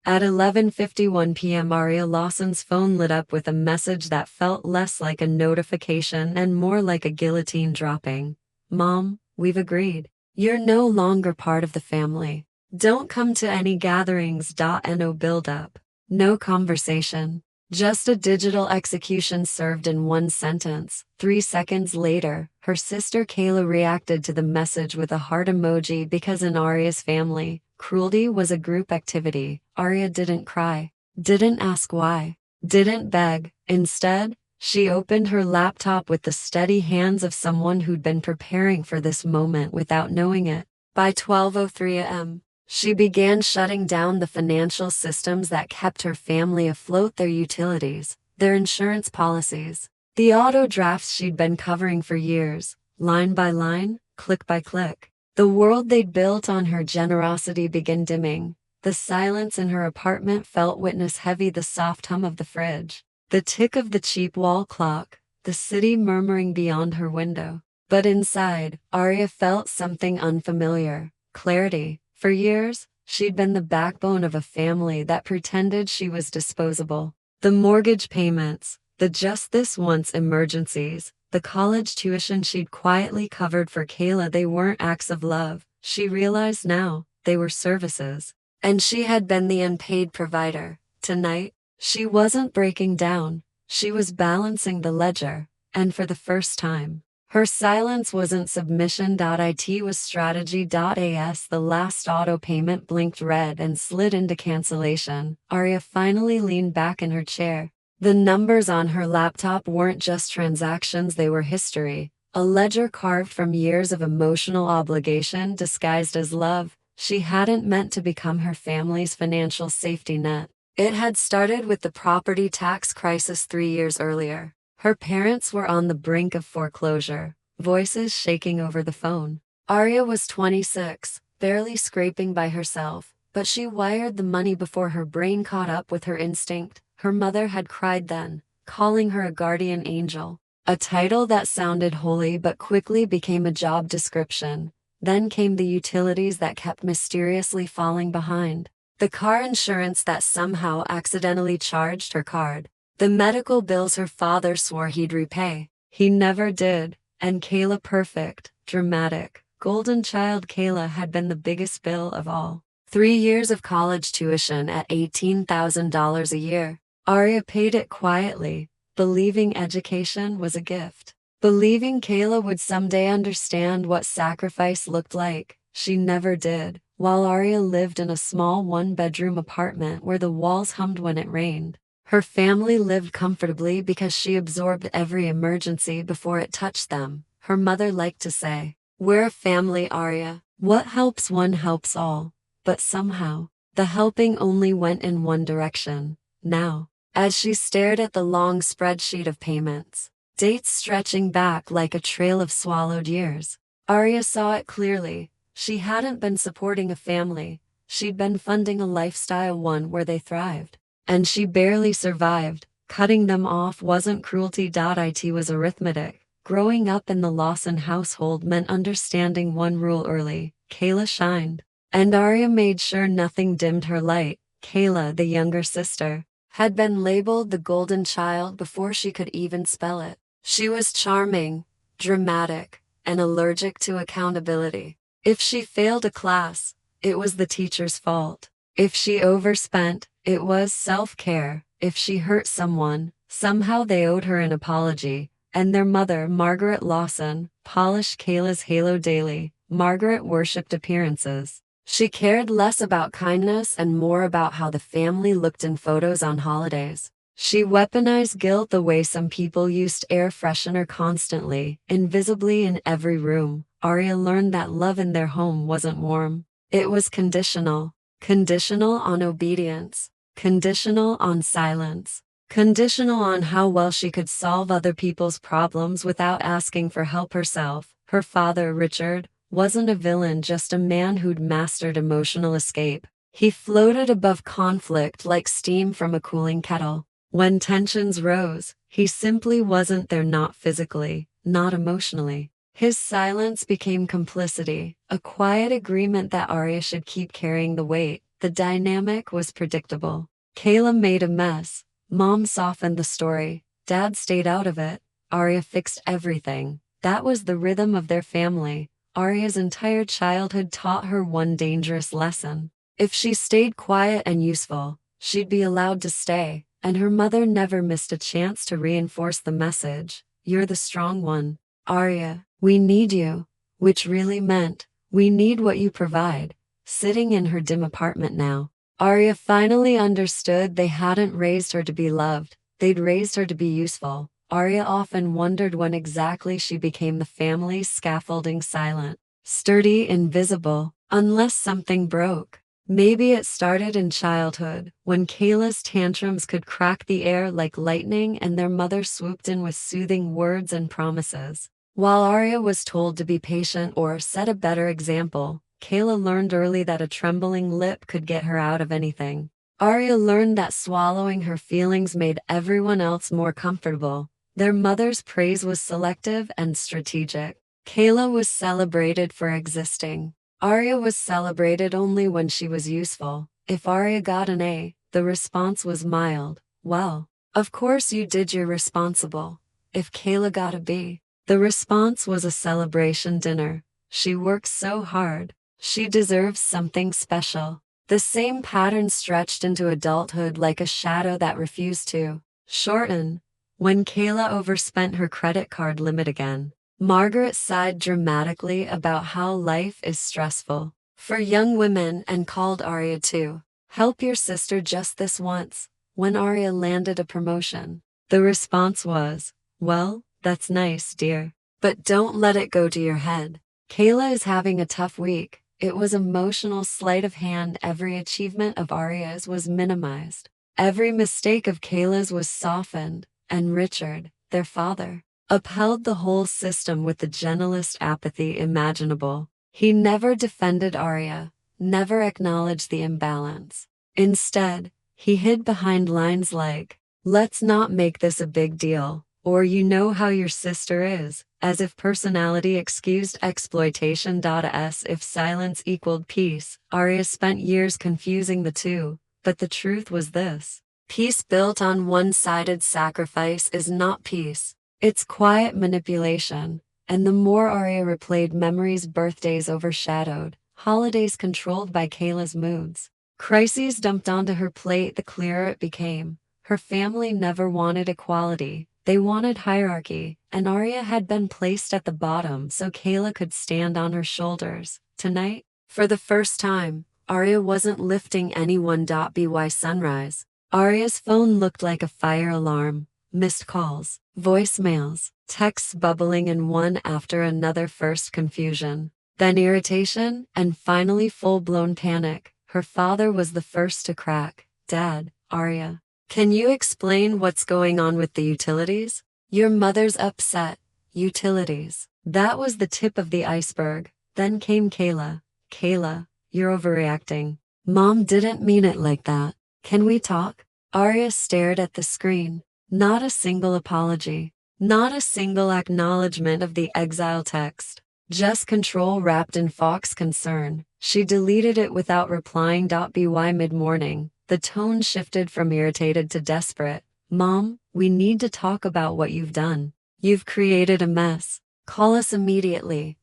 At 11:51 p.m. Aria Lawson's phone lit up with a message that felt less like a notification and more like a guillotine dropping. Mom, we've agreed. You're no longer part of the family. Don't come to any gatherings. No build-up. No conversation. Just a digital execution served in one sentence. 3 seconds later, her sister Kayla reacted to the message with a heart emoji because in Aria's family, cruelty was a group activity. Aria didn't cry, didn't ask why, didn't beg. Instead, she opened her laptop with the steady hands of someone who'd been preparing for this moment without knowing it. By 12:03 a.m., she began shutting down the financial systems that kept her family afloat, their utilities, their insurance policies, the auto drafts she'd been covering for years, line by line, click by click. The world they'd built on her generosity began dimming. The silence in her apartment felt witness heavy, the soft hum of the fridge, the tick of the cheap wall clock, the city murmuring beyond her window. But inside, Aria felt something unfamiliar, clarity. For years, she'd been the backbone of a family that pretended she was disposable. The mortgage payments, the just this once emergencies, the college tuition she'd quietly covered for Kayla, they weren't acts of love. She realized now, they were services. And she had been the unpaid provider. Tonight, she wasn't breaking down. She was balancing the ledger. And for the first time, her silence wasn't submission. It was strategy. As the last auto payment blinked red and slid into cancellation, Aria finally leaned back in her chair. The numbers on her laptop weren't just transactions, they were history, a ledger carved from years of emotional obligation disguised as love. She hadn't meant to become her family's financial safety net. It had started with the property tax crisis 3 years earlier. Her parents were on the brink of foreclosure, voices shaking over the phone. Aria was 26, barely scraping by herself, but she wired the money before her brain caught up with her instinct. Her mother had cried then, calling her a guardian angel, a title that sounded holy but quickly became a job description. Then came the utilities that kept mysteriously falling behind, the car insurance that somehow accidentally charged her card, the medical bills her father swore he'd repay. He never did, and Kayla, perfect, dramatic, golden child Kayla, had been the biggest bill of all. 3 years of college tuition at $18,000 a year. Aria paid it quietly, believing education was a gift, believing Kayla would someday understand what sacrifice looked like. She never did. While Aria lived in a small one-bedroom apartment where the walls hummed when it rained, her family lived comfortably because she absorbed every emergency before it touched them. Her mother liked to say, "We're a family, Aria. What helps one helps all." But somehow, the helping only went in one direction. Now, as she stared at the long spreadsheet of payments, dates stretching back like a trail of swallowed years, Aria saw it clearly. She hadn't been supporting a family. She'd been funding a lifestyle, one where they thrived. And she barely survived. Cutting them off wasn't cruelty. It was arithmetic. Growing up in the Lawson household meant understanding one rule early: Kayla shined. And Aria made sure nothing dimmed her light. Kayla, the younger sister, had been labeled the golden child before she could even spell it. She was charming, dramatic, and allergic to accountability. If she failed a class, it was the teacher's fault. If she overspent, it was self-care. If she hurt someone, somehow they owed her an apology. And their mother, Margaret Lawson, polished Kayla's halo daily. Margaret worshipped appearances. She cared less about kindness and more about how the family looked in photos on holidays. She weaponized guilt the way some people used air freshener constantly, invisibly in every room. Aria learned that love in their home wasn't warm. It was conditional. Conditional on obedience. Conditional on silence. Conditional on how well she could solve other people's problems without asking for help herself. Her father, Richard, wasn't a villain, just a man who'd mastered emotional escape. He floated above conflict like steam from a cooling kettle. When tensions rose, he simply wasn't there, not physically, not emotionally. His silence became complicity, a quiet agreement that Aria should keep carrying the weight. The dynamic was predictable. Kayla made a mess. Mom softened the story. Dad stayed out of it. Arya fixed everything. That was the rhythm of their family. Arya's entire childhood taught her one dangerous lesson. If she stayed quiet and useful, she'd be allowed to stay, and her mother never missed a chance to reinforce the message. You're the strong one. Arya, we need you. Which really meant, we need what you provide. Sitting in her dim apartment now, Arya finally understood they hadn't raised her to be loved, they'd raised her to be useful. Arya often wondered when exactly she became the family's scaffolding, silent, sturdy, invisible, unless something broke. Maybe it started in childhood, when Kayla's tantrums could crack the air like lightning and their mother swooped in with soothing words and promises. While Arya was told to be patient or set a better example, Kayla learned early that a trembling lip could get her out of anything. Arya learned that swallowing her feelings made everyone else more comfortable. Their mother's praise was selective and strategic. Kayla was celebrated for existing. Arya was celebrated only when she was useful. If Arya got an A, the response was mild. Well, of course you did your responsible. If Kayla got a B, the response was a celebration dinner. She worked so hard. She deserves something special. The same pattern stretched into adulthood like a shadow that refused to shorten. When Kayla overspent her credit card limit again, Margaret sighed dramatically about how life is stressful for young women and called Arya to help your sister just this once. When Arya landed a promotion, the response was, well, that's nice, dear, but don't let it go to your head. Kayla is having a tough week. It was emotional sleight of hand. Every achievement of Arya's was minimized. Every mistake of Kayla's was softened, and Richard, their father, upheld the whole system with the gentlest apathy imaginable. He never defended Arya, never acknowledged the imbalance. Instead, he hid behind lines like, let's not make this a big deal, or you know how your sister is, as if personality excused exploitation. As if silence equaled peace. Arya spent years confusing the two, but the truth was this. Peace built on one-sided sacrifice is not peace. It's quiet manipulation. And the more Arya replayed memories, birthdays overshadowed, holidays controlled by Kayla's moods, crises dumped onto her plate, the clearer it became. Her family never wanted equality. They wanted hierarchy, and Arya had been placed at the bottom so Kayla could stand on her shoulders. Tonight, for the first time, Arya wasn't lifting anyone. By sunrise, Arya's phone looked like a fire alarm. Missed calls, voicemails, texts bubbling in one after another. First confusion, then irritation, and finally full-blown panic. Her father was the first to crack. Dad, Arya, can you explain what's going on with the utilities? Your mother's upset. Utilities. That was the tip of the iceberg. Then came Kayla. Kayla, you're overreacting. Mom didn't mean it like that. Can we talk? Arya stared at the screen. Not a single apology. Not a single acknowledgement of the exile text. Just control wrapped in Fox concern. She deleted it without replying. By mid-morning, the tone shifted from irritated to desperate. Mom, we need to talk about what you've done. You've created a mess. Call us immediately.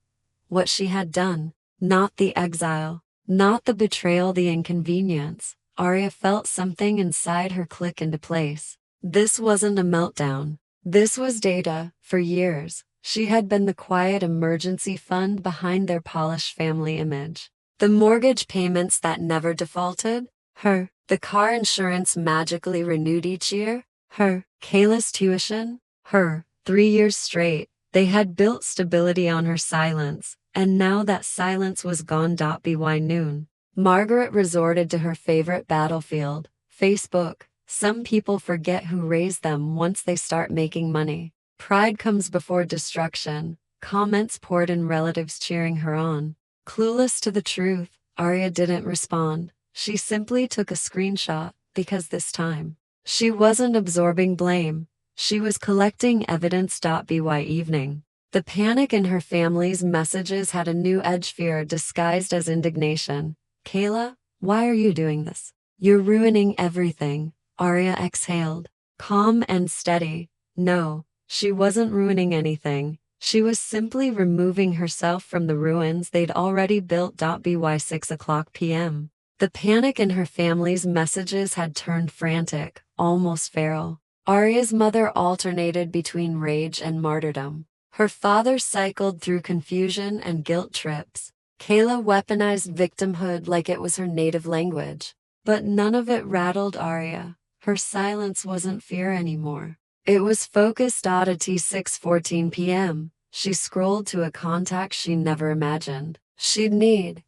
What she had done. Not the exile. Not the betrayal, the inconvenience. Arya felt something inside her click into place. This wasn't a meltdown. This was data. For years, she had been the quiet emergency fund behind their polished family image. The mortgage payments that never defaulted. Her. The car insurance magically renewed each year. Her. Kayla's tuition. Her. 3 years straight, they had built stability on her silence, and now that silence was gone. By noon, Margaret resorted to her favorite battlefield, Facebook. Some people forget who raised them once they start making money. Pride comes before destruction. Comments poured in, relatives cheering her on. Clueless to the truth, Arya didn't respond. She simply took a screenshot, because this time, she wasn't absorbing blame. She was collecting evidence. By evening, the panic in her family's messages had a new edge, fear disguised as indignation. Kayla, Why are you doing this? You're ruining everything, Arya exhaled, calm and steady. No, she wasn't ruining anything. She was simply removing herself from the ruins they'd already built. By 6 o'clock p.m. The panic in her family's messages had turned frantic, almost feral. Arya's mother alternated between rage and martyrdom. Her father cycled through confusion and guilt trips. Kayla weaponized victimhood like it was her native language. But none of it rattled Arya. Her silence wasn't fear anymore. It was focused. At 6:14 p.m., she scrolled to a contact she never imagined she'd need.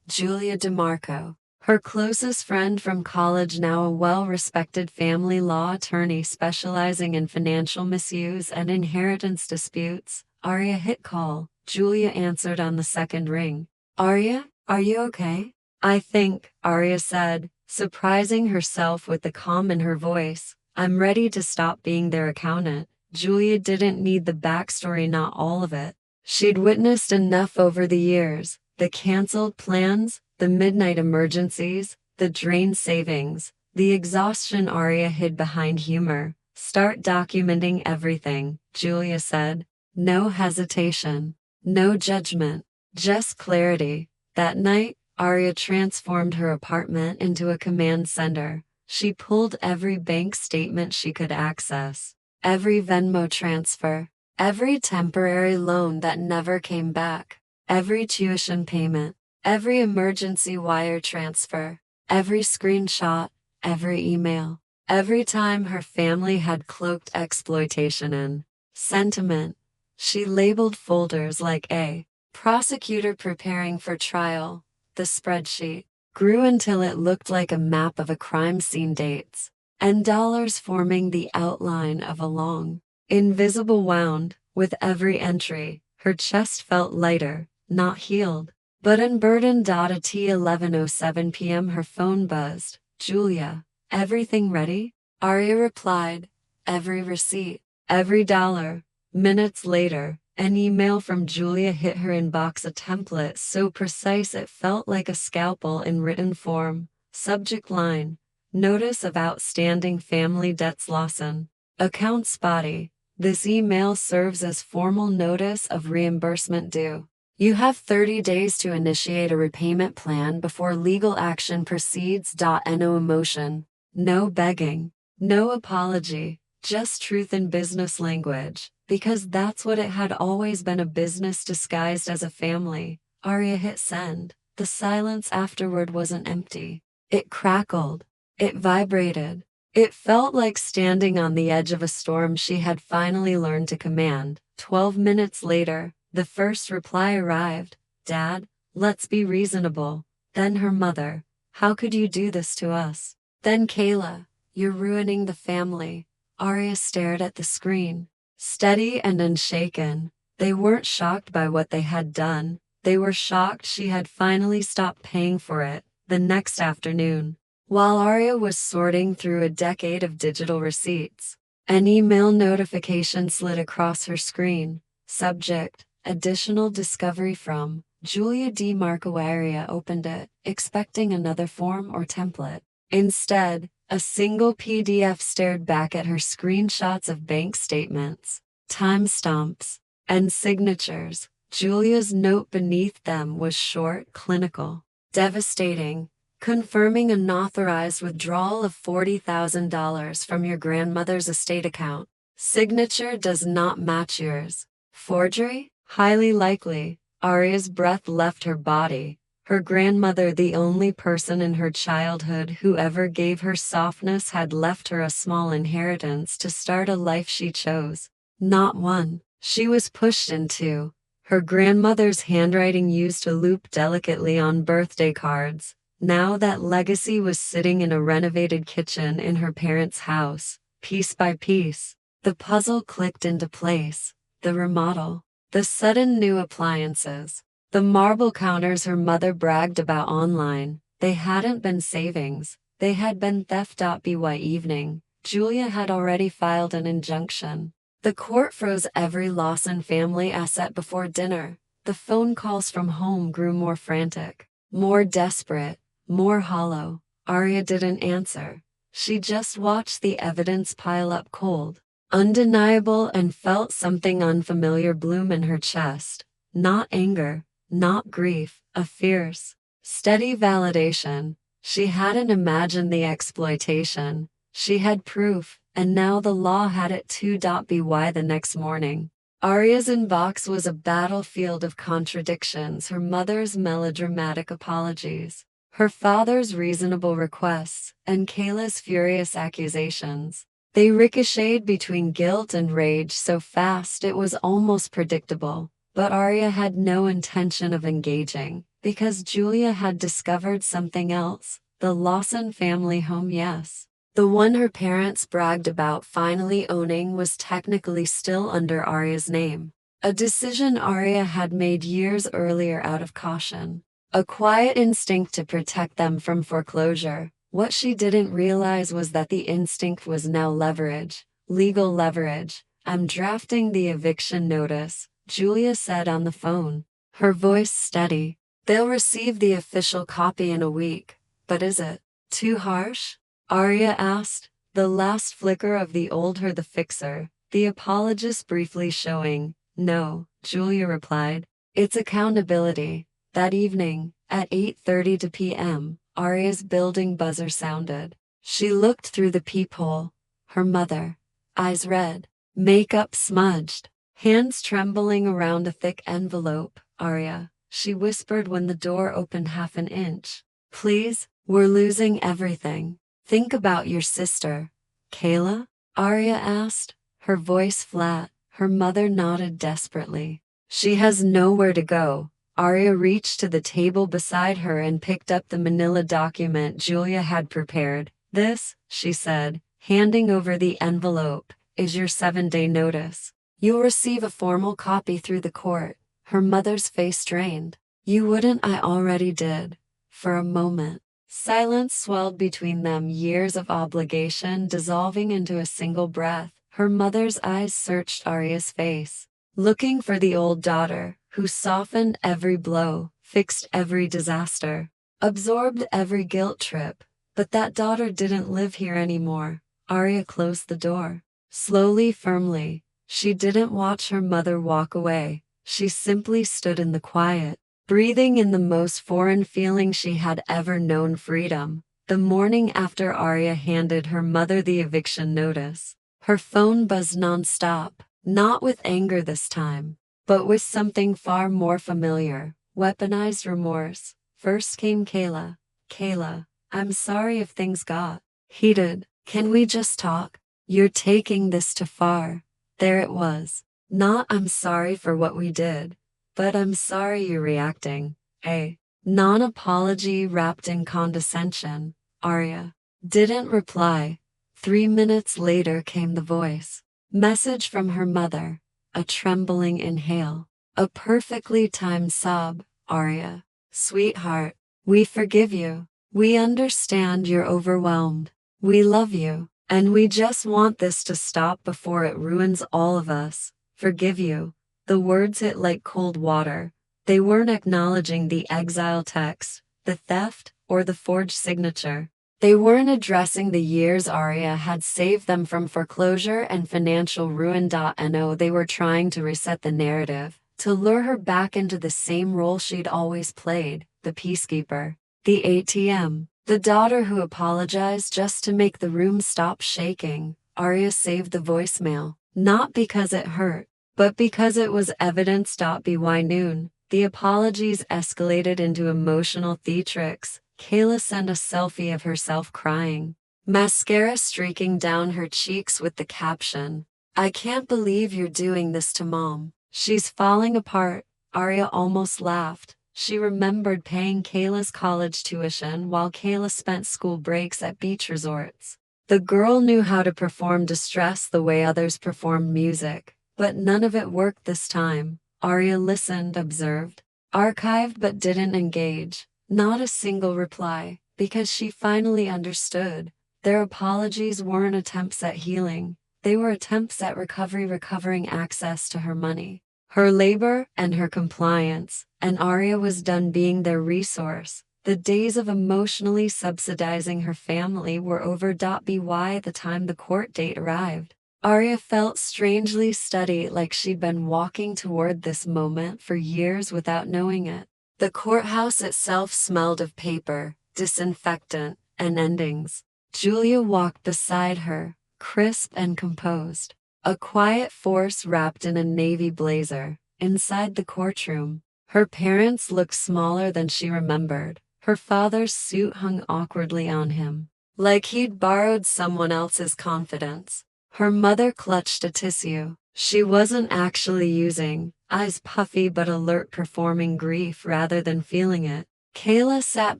Julia DeMarco, her closest friend from college, now a well-respected family law attorney specializing in financial misuse and inheritance disputes. Arya hit call. Julia answered on the second ring. Arya, are you okay? I think, Arya said, surprising herself with the calm in her voice. I'm ready to stop being their accountant. Julia didn't need the backstory, not all of it. She'd witnessed enough over the years. The canceled plans, the midnight emergencies, the drained savings, the exhaustion. Arya hid behind humor. Start documenting everything, Julia said. No hesitation, no judgment, just clarity. That night, Arya transformed her apartment into a command center. She pulled every bank statement she could access, every Venmo transfer, every temporary loan that never came back, every tuition payment, every emergency wire transfer, every screenshot, every email. Every time her family had cloaked exploitation in sentiment, she labeled folders like A. Prosecutor preparing for trial. The spreadsheet grew until it looked like a map of a crime scene, dates and dollars forming the outline of a long, invisible wound. With every entry, her chest felt lighter, not healed, but unburdened. At 11:07 p.m. her phone buzzed. Julia, everything ready? Arya replied, every receipt, every dollar. Minutes later, an email from Julia hit her inbox, a template so precise it felt like a scalpel in written form. Subject line, notice of outstanding family debts. Lawson. Account spotty. This email serves as formal notice of reimbursement due. You have 30 days to initiate a repayment plan before legal action proceeds. No emotion, no begging, no apology, just truth in business language. Because that's what it had always been, a business disguised as a family. Arya hit send. The silence afterward wasn't empty. It crackled. It vibrated. It felt like standing on the edge of a storm she had finally learned to command. 12 minutes later, the first reply arrived. Dad, let's be reasonable. Then her mother. How could you do this to us? Then Kayla, you're ruining the family. Arya stared at the screen. Steady and unshaken, they weren't shocked by what they had done. They were shocked she had finally stopped paying for it. The next afternoon, while Arya was sorting through a decade of digital receipts, an email notification slid across her screen. Subject, additional discovery from Julia DeMarco. Arya opened it, expecting another form or template. Instead, a single PDF stared back at her. Screenshots of bank statements, timestamps, and signatures. Julia's note beneath them was short, clinical, devastating, confirming an authorized withdrawal of $40,000 from your grandmother's estate account. Signature does not match yours. Forgery? Highly likely. Arya's breath left her body. Her grandmother, the only person in her childhood who ever gave her softness, had left her a small inheritance to start a life she chose. Not one she was pushed into. Her grandmother's handwriting used to loop delicately on birthday cards. Now that legacy was sitting in a renovated kitchen in her parents' house. Piece by piece, the puzzle clicked into place. The remodel, the sudden new appliances, the marble counters her mother bragged about online. They hadn't been savings, they had been theft. By evening, Julia had already filed an injunction. The court froze every Lawson family asset before dinner. The phone calls from home grew more frantic, more desperate. more hollow. Arya didn't answer. She just watched the evidence pile up cold, undeniable, and felt something unfamiliar bloom in her chest. Not anger, not grief, a fierce, steady validation. She hadn't imagined the exploitation. She had proof, and now the law had it too. By the next morning, Arya's inbox was a battlefield of contradictions: her mother's melodramatic apologies, her father's reasonable requests, and Kayla's furious accusations. They ricocheted between guilt and rage so fast it was almost predictable. But Arya had no intention of engaging, because Julia had discovered something else. The Lawson family home, yes. The one her parents bragged about finally owning, was technically still under Arya's name. A decision Arya had made years earlier out of caution. A quiet instinct to protect them from foreclosure. What she didn't realize was that the instinct was now leverage. Legal leverage. "I'm drafting the eviction notice," Julia said on the phone, her voice steady. "They'll receive the official copy in a week. But is it too harsh?" Arya asked, the last flicker of the old her the fixer, the apologist briefly showing. "No," Julia replied. "It's accountability." That evening, at 8:30 p.m., Arya's building buzzer sounded. She looked through the peephole. Her mother, eyes red, makeup smudged, hands trembling around a thick envelope. "Arya," she whispered when the door opened half an inch. "Please, we're losing everything. Think about your sister." "Kayla?" Arya asked, her voice flat. Her mother nodded desperately. "She has nowhere to go." Arya reached to the table beside her and picked up the manila document Julia had prepared. "This," she said, handing over the envelope, "is your 7-day notice. You'll receive a formal copy through the court." Her mother's face strained. "You wouldn't?" "I already did." For a moment, silence swelled between them, years of obligation dissolving into a single breath. Her mother's eyes searched Arya's face, looking for the old daughter, who softened every blow, fixed every disaster, absorbed every guilt trip. But that daughter didn't live here anymore. Arya closed the door, slowly, firmly. She didn't watch her mother walk away. She simply stood in the quiet, breathing in the most foreign feeling she had ever known: freedom. The morning after Arya handed her mother the eviction notice, her phone buzzed nonstop, not with anger this time, but with something far more familiar: weaponized remorse. First came Kayla. "Kayla, I'm sorry if things got heated. Can we just talk? You're taking this too far." There it was. Not "I'm sorry for what we did," but "I'm sorry you're reacting." A non-apology wrapped in condescension. Arya didn't reply. 3 minutes later came the voice message from her mother, a trembling inhale, a perfectly timed sob. "Arya, sweetheart, we forgive you. We understand you're overwhelmed. We love you, and we just want this to stop before it ruins all of us. Forgive you." The words hit like cold water. They weren't acknowledging the exile text, the theft, or the forged signature. They weren't addressing the years Arya had saved them from foreclosure and financial ruin. No, they were trying to reset the narrative, to lure her back into the same role she'd always played: the peacekeeper, the ATM, the daughter who apologized just to make the room stop shaking. Arya saved the voicemail, not because it hurt, but because it was evidence. By noon, the apologies escalated into emotional theatrics. Kayla sent a selfie of herself crying, mascara streaking down her cheeks, with the caption, "I can't believe you're doing this to Mom. She's falling apart." Arya almost laughed. She remembered paying Kayla's college tuition while Kayla spent school breaks at beach resorts. The girl knew how to perform distress the way others performed music, but none of it worked this time. Arya listened, observed, archived, but didn't engage. Not a single reply, because she finally understood. Their apologies weren't attempts at healing. They were attempts at recovery, recovering access to her money, her labor, and her compliance. And Arya was done being their resource. The days of emotionally subsidizing her family were over. By the time the court date arrived, Arya felt strangely steady, like she'd been walking toward this moment for years without knowing it. The courthouse itself smelled of paper, disinfectant, and endings. Julia walked beside her, crisp and composed, a quiet force wrapped in a navy blazer. Inside the courtroom, her parents looked smaller than she remembered. Her father's suit hung awkwardly on him, like he'd borrowed someone else's confidence. Her mother clutched a tissue she wasn't actually using, eyes puffy but alert, performing grief rather than feeling it. Kayla sat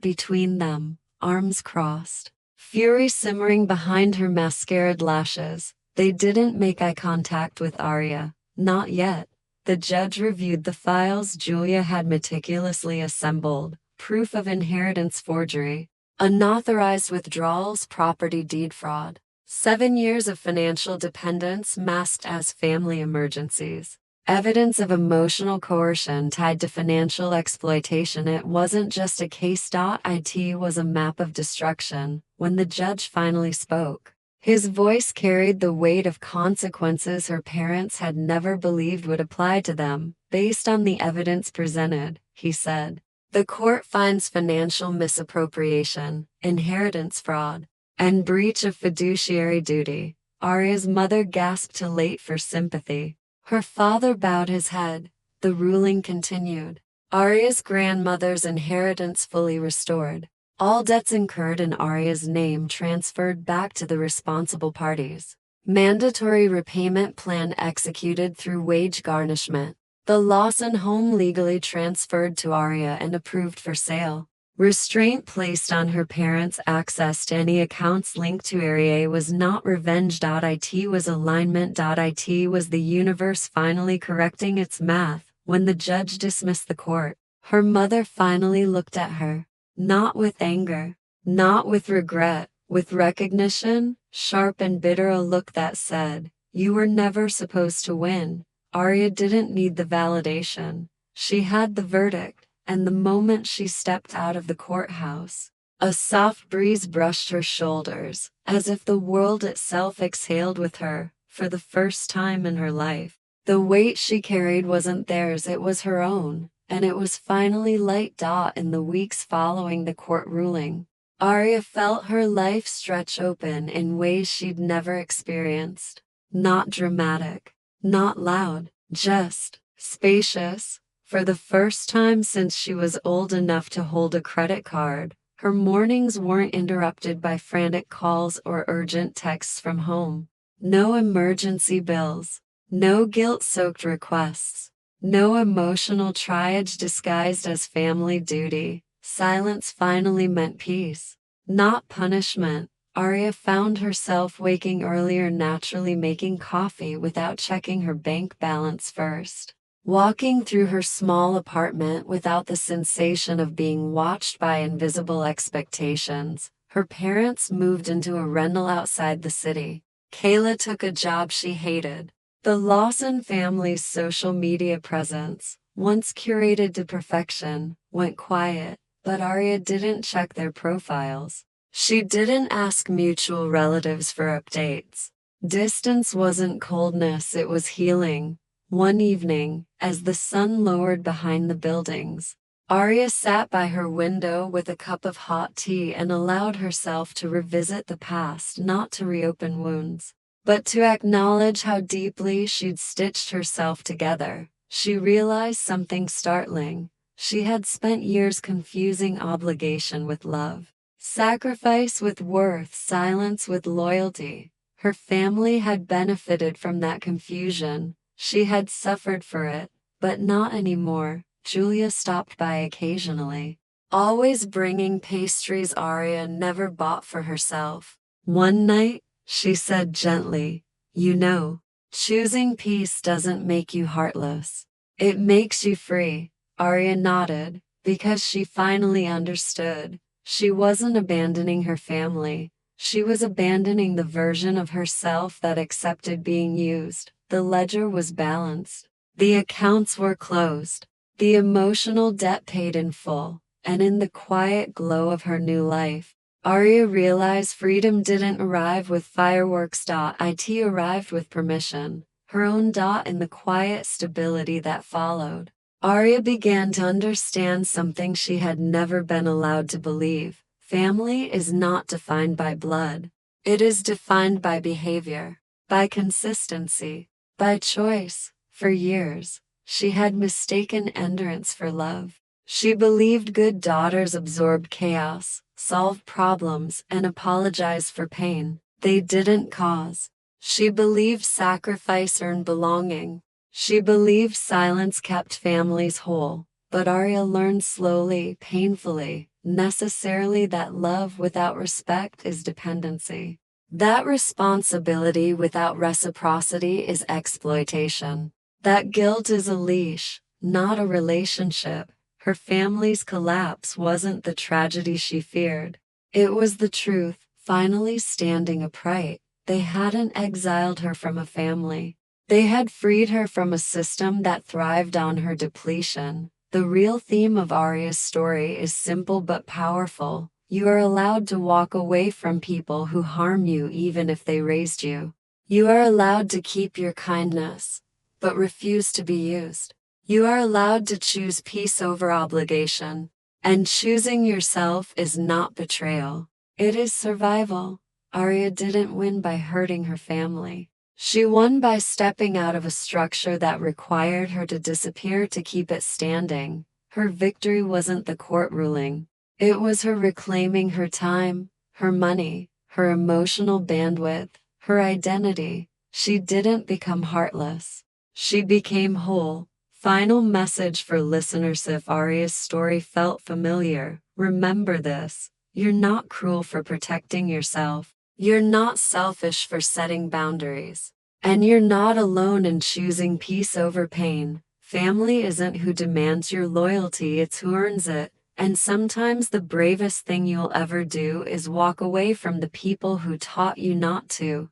between them, arms crossed, fury simmering behind her mascaraed lashes. They didn't make eye contact with Arya, not yet. The judge reviewed the files Julia had meticulously assembled: proof of inheritance forgery, unauthorized withdrawals, property deed fraud, 7 years of financial dependence masked as family emergencies, evidence of emotional coercion tied to financial exploitation. It wasn't just a case. It was a map of destruction. When the judge finally spoke, his voice carried the weight of consequences her parents had never believed would apply to them. Based on the evidence presented, he said, the court finds financial misappropriation, inheritance fraud, and breach of fiduciary duty. Arya's mother gasped, too late for sympathy. Her father bowed his head. The ruling continued. Arya's grandmother's inheritance fully restored. All debts incurred in Arya's name transferred back to the responsible parties. Mandatory repayment plan executed through wage garnishment. The Lawson home legally transferred to Arya and approved for sale. Restraint placed on her parents' access to any accounts linked to Arya was not revenge. It was alignment. It was the universe finally correcting its math. When the judge dismissed the court, her mother finally looked at her. Not with anger, not with regret, with recognition, sharp and bitter, a look that said, "You were never supposed to win." Arya didn't need the validation. She had the verdict, and the moment she stepped out of the courthouse, a soft breeze brushed her shoulders, as if the world itself exhaled with her. For the first time in her life, the weight she carried wasn't theirs, it was her own. And it was finally light. In the weeks following the court ruling, Arya felt her life stretch open in ways she'd never experienced. Not dramatic, not loud, just spacious. For the first time since she was old enough to hold a credit card, her mornings weren't interrupted by frantic calls or urgent texts from home. No emergency bills, no guilt-soaked requests. No emotional triage disguised as family duty. Silence finally meant peace, not punishment. Arya found herself waking earlier naturally, making coffee without checking her bank balance first, walking through her small apartment without the sensation of being watched by invisible expectations. Her parents moved into a rental outside the city. Kayla took a job she hated. The Lawson family's social media presence, once curated to perfection, went quiet, but Arya didn't check their profiles. She didn't ask mutual relatives for updates. Distance wasn't coldness, it was healing. One evening, as the sun lowered behind the buildings, Arya sat by her window with a cup of hot tea and allowed herself to revisit the past, not to reopen wounds, but to acknowledge how deeply she'd stitched herself together. She realized something startling. She had spent years confusing obligation with love, sacrifice with worth, silence with loyalty. Her family had benefited from that confusion. She had suffered for it, but not anymore. Julia stopped by occasionally, always bringing pastries Arya never bought for herself. One night, she said gently, "You know, choosing peace doesn't make you heartless. It makes you free." Arya nodded, because she finally understood. She wasn't abandoning her family. She was abandoning the version of herself that accepted being used. The ledger was balanced. The accounts were closed. The emotional debt paid in full. And in the quiet glow of her new life, Arya realized freedom didn't arrive with fireworks. It arrived with permission, her own. In the quiet stability that followed, Arya began to understand something she had never been allowed to believe. Family is not defined by blood. It is defined by behavior, by consistency, by choice. For years, she had mistaken endurance for love. She believed good daughters absorbed chaos, solved problems, and apologized for pain they didn't cause. She believed sacrifice earned belonging. She believed silence kept families whole. But Arya learned slowly, painfully, necessarily that love without respect is dependency. That responsibility without reciprocity is exploitation. That guilt is a leash, not a relationship. Her family's collapse wasn't the tragedy she feared. It was the truth, finally standing upright. They hadn't exiled her from a family. They had freed her from a system that thrived on her depletion. The real theme of Arya's story is simple but powerful. You are allowed to walk away from people who harm you even if they raised you. You are allowed to keep your kindness, but refuse to be used. You are allowed to choose peace over obligation. And choosing yourself is not betrayal. It is survival. Arya didn't win by hurting her family. She won by stepping out of a structure that required her to disappear to keep it standing. Her victory wasn't the court ruling. It was her reclaiming her time, her money, her emotional bandwidth, her identity. She didn't become heartless. She became whole. Final message for listeners: if Arya's story felt familiar, remember this. You're not cruel for protecting yourself. You're not selfish for setting boundaries. And you're not alone in choosing peace over pain. Family isn't who demands your loyalty, it's who earns it. And sometimes the bravest thing you'll ever do is walk away from the people who taught you not to.